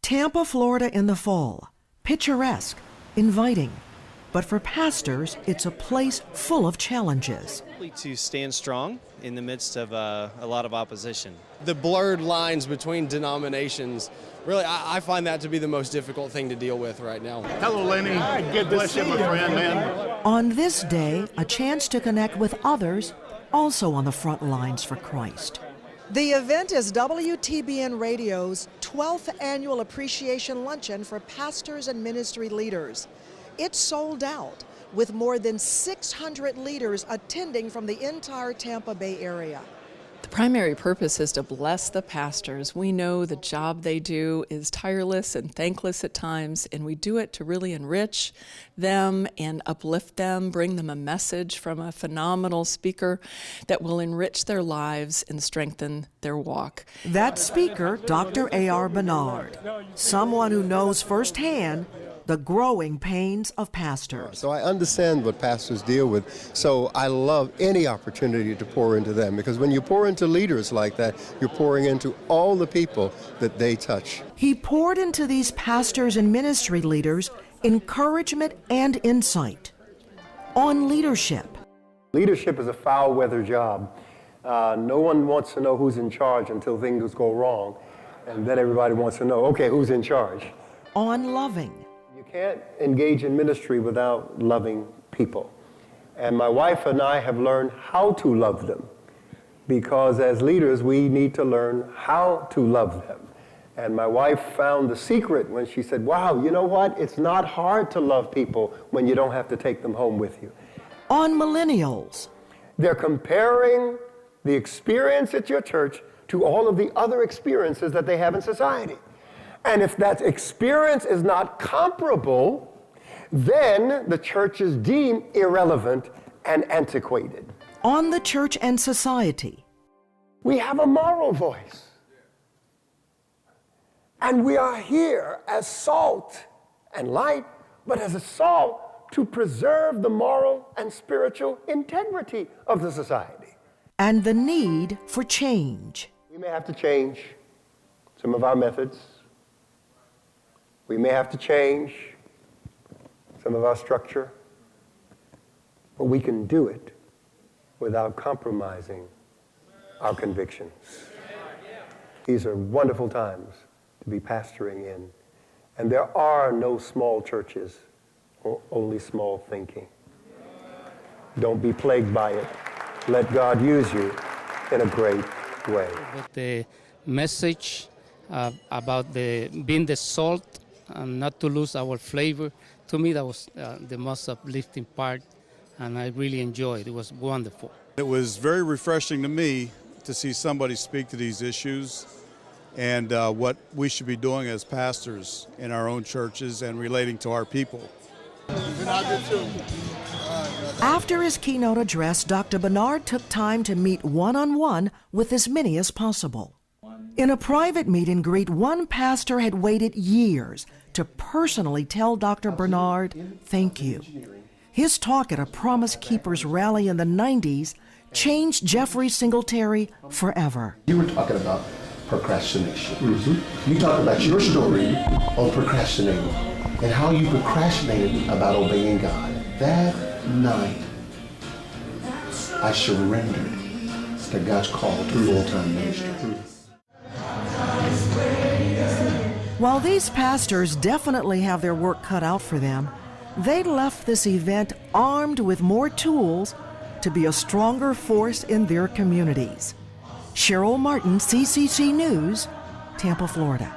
Tampa, Florida in the fall. Picturesque, inviting. But for pastors, it's a place full of challenges. To stand strong in the midst of a lot of opposition. The blurred lines between denominations, really, I find that to be the most difficult thing to deal with right now. Hello, Lenny. Good bless you, my friend, man. On this day, a chance to connect with others also on the front lines for Christ. The event is WTBN Radio's 12th annual appreciation luncheon for pastors and ministry leaders. It's sold out, with more than 600 leaders attending from the entire Tampa Bay area. The primary purpose is to bless the pastors. We know the job they do is tireless and thankless at times, and we do it to really enrich them and uplift them, bring them a message from a phenomenal speaker that will enrich their lives and strengthen their walk. That speaker, Dr. A.R. Bernard, someone who knows firsthand the growing pains of pastors. So I understand what pastors deal with, so I love any opportunity to pour into them, because when you pour into leaders like that, you're pouring into all the people that they touch. He poured into these pastors and ministry leaders encouragement and insight on leadership. Leadership is a foul-weather job. No one wants to know who's in charge until things go wrong, and then everybody wants to know, okay, who's in charge? On loving. You can't engage in ministry without loving people. And my wife and I have learned how to love them, because as leaders, we need to learn how to love them. And my wife found the secret when she said, wow, you know what? It's not hard to love people when you don't have to take them home with you. On millennials. They're comparing the experience at your church to all of the other experiences that they have in society. And if that experience is not comparable, then the church is deemed irrelevant and antiquated. On the church and society. We have a moral voice. And we are here as salt and light, but as a salt to preserve the moral and spiritual integrity of the society. And the need for change. We may have to change some of our methods. We may have to change some of our structure, but we can do it without compromising our convictions. These are wonderful times to be pastoring in, and there are no small churches, or only small thinking. Don't be plagued by it. Let God use you in a great way. But the message about being the salt and not to lose our flavor, to me that was the most uplifting part, and I really enjoyed it. It was wonderful. It was very refreshing to me to see somebody speak to these issues and what we should be doing as pastors in our own churches and relating to our people. After his keynote address, Dr. Bernard took time to meet one-on-one with as many as possible. In a private meet and greet, one pastor had waited years to personally tell Dr. Bernard, thank you. His talk at a Promise Keepers rally in the 90s changed Jeffrey Singletary forever. You were talking about procrastination. Mm-hmm. You talked about your story on procrastinating and how you procrastinated about obeying God. That night, I surrendered to God's call to full-time ministry. While these pastors definitely have their work cut out for them, they left this event armed with more tools to be a stronger force in their communities. Cheryl Martin, CCC News, Tampa, Florida.